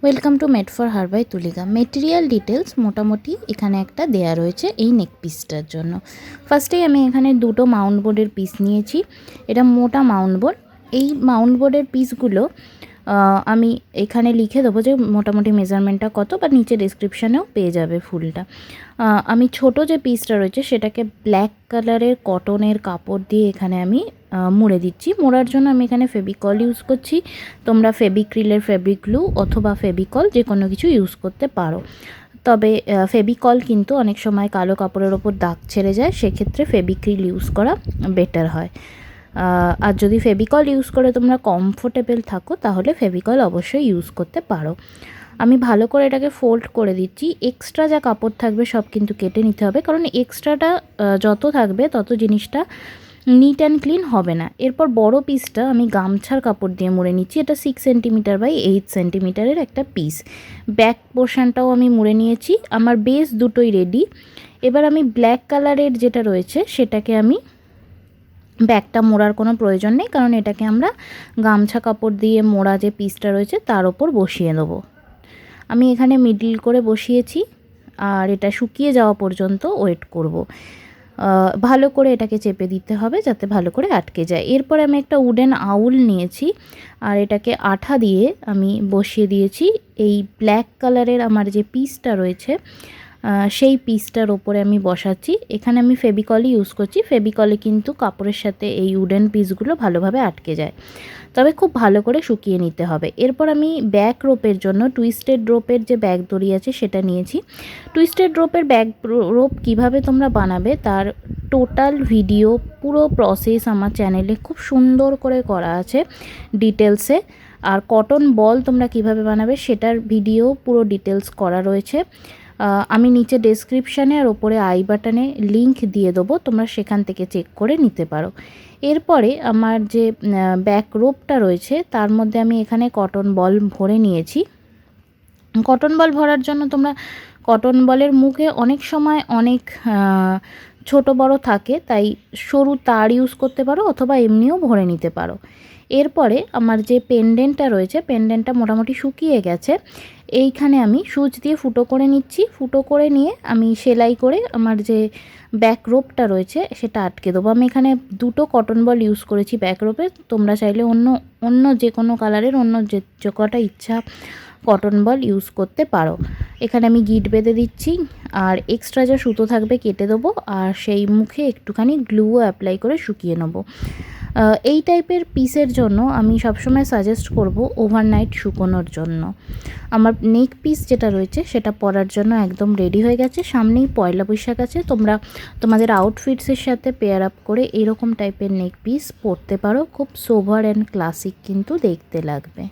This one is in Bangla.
Welcome to made for her by Tulika. Material details মোটামুটি এখানে একটা দেয়া রয়েছে এই নেক পিসটার জন্য। ফার্স্টেই আমি এখানে দুটো মাউন্ট বোর্ডের পিস নিয়েছি। এটা মোটা মাউন্ট বোর্ড। এই মাউন্ট বোর্ডের পিসগুলো আমি এখানে লিখে দেবো যে মোটামুটি মেজারমেন্টটা কত, বা নিচে ডেসক্রিপশানেও পেয়ে যাবে ফুলটা। আমি ছোট যে পিসটা রয়েছে সেটাকে ব্ল্যাক কালারের কটনের কাপড় দিয়ে এখানে আমি মুড়ে দিচ্ছি। মোড়ার জন্য আমি এখানে ফেভিকল ইউজ করছি। তোমরা ফেভিক্রিলের ফেব্রিক গ্লু অথবা ফেভিকল যে কোনো কিছু ইউজ করতে পারো। তবে ফেভিকল কিন্তু অনেক সময় কালো কাপড়ের ওপর দাগ ছেড়ে যায়, সেক্ষেত্রে ফেভিক্রিল ইউজ করা বেটার হয়। আর যদি ফেভিকল ইউজ করে তোমরা কমফোর্টেবল থাকো তাহলে ফেভিকল অবশ্যই ইউজ করতে পারো। আমি ভালো করে এটাকে ফোল্ড করে দিচ্ছি। এক্সট্রা যা কাপড় থাকবে সব কিন্তু কেটে নিতে হবে, কারণ এক্সট্রাটা যত থাকবে তত জিনিসটা নিট অ্যান্ড ক্লিন হবে না। এরপর বড় পিসটা আমি গামছার কাপড় দিয়ে মুড়ে নিচ্ছি। এটা 6 সেন্টিমিটার বাই 8 সেন্টিমিটারের একটা পিস। ব্যাক পোর্শনটাও আমি মুড়ে নিয়েছি। আমার বেস দুটোই রেডি। এবার আমি ব্ল্যাক কালারের যেটা রয়েছে সেটাকে আমি ব্যাকটা মোড়ার কোনো প্রয়োজন নেই, কারণ এটাকে আমরা গামছা কাপড় দিয়ে মোড়া যে পিসটা রয়েছে তার ওপর বসিয়ে দেবো। আমি এখানে মিডল করে বসিয়েছি আর এটা শুকিয়ে যাওয়া পর্যন্ত ওয়েট করব। ভালো করে এটাকে চেপে দিতে হবে যাতে ভালো করে আটকে যায়। এরপর আমি একটা উডেন আউল নিয়েছি আর এটাকে আঠা দিয়ে আমি বসিয়ে দিয়েছি এই ব্ল্যাক কালারের আমার যে পিসটা রয়েছে সেই পিসটার ওপরে আমি বসাচ্ছি। এখানে আমি ফেভিকলই ইউজ করছি। ফেভিকলে কিন্তু কাপড়ের সাথে এই উডেন পিসগুলো ভালোভাবে আটকে যায়, তবে খুব ভালো করে শুকিয়ে নিতে হবে। এরপর আমি ব্যাক রোপের জন্য টুইস্টেড রোপের যে ব্যাক দড়ি আছে সেটা নিয়েছি। টুইস্টেড রোপের ব্যাক রোপ কিভাবে তোমরা বানাবে তার টোটাল ভিডিও, পুরো প্রসেস আমার চ্যানেলে খুব সুন্দর করে করা আছে ডিটেলসে। আর কটন বল তোমরা কিভাবে বানাবে সেটার ভিডিও পুরো ডিটেলস করা রয়েছে। আমি নিচে ডেসক্রিপশানে আর ওপরে আই বাটনে লিংক দিয়ে দেবো, তোমরা সেখান থেকে চেক করে নিতে পারো। এরপরে আমার যে ব্যাক রোপটা রয়েছে তার মধ্যে আমি এখানে কটন বল ভরে নিয়েছি। কটন বল ভরার জন্য তোমরা কটন বলের মুখে অনেক সময় অনেক ছোট বড় থাকে, তাই সরু তার ইউজ করতে পারো অথবা এমনিও ভরে নিতে পারো। এরপরে আমার যে পেন্ডেন্টটা রয়েছে, পেন্ডেন্টটা মোটামুটি শুকিয়ে গেছে। এইখানে আমি সুচ দিয়ে ফুটো করে নিচ্ছি। ফুটো করে নিয়ে আমি সেলাই করে আমার যে ব্যাক রোপটা রয়েছে সেটা আটকে দেবো। আমি এখানে দুটো কটন বল ইউজ করেছি ব্যাক রোপে। তোমরা চাইলে অন্য যে কোনো কালারের অন্য যে কটা ইচ্ছা কটন বল ইউজ করতে পারো। এখানে আমি গিট বেঁধে দিচ্ছি আর এক্সট্রা যা সুতো থাকবে কেটে দেবো, আর সেই মুখে একটুখানি গ্লুও অ্যাপ্লাই করে শুকিয়ে নেবো। এই টাইপের পিসের জন্য আমি সবসময় সাজেস্ট করব ওভারনাইট শুকোনোর জন্য। আমার নেক পিস যেটা রয়েছে সেটা পরার জন্য একদম রেডি হয়ে গেছে। সামনেই পয়লা বৈশাখ আছে, তোমরা তোমাদের আউটফিটসের সাথে পেয়ার আপ করে এরকম টাইপের নেক পিস পরতে পারো। খুব সোভার অ্যান্ড ক্লাসিক কিন্তু দেখতে লাগবে।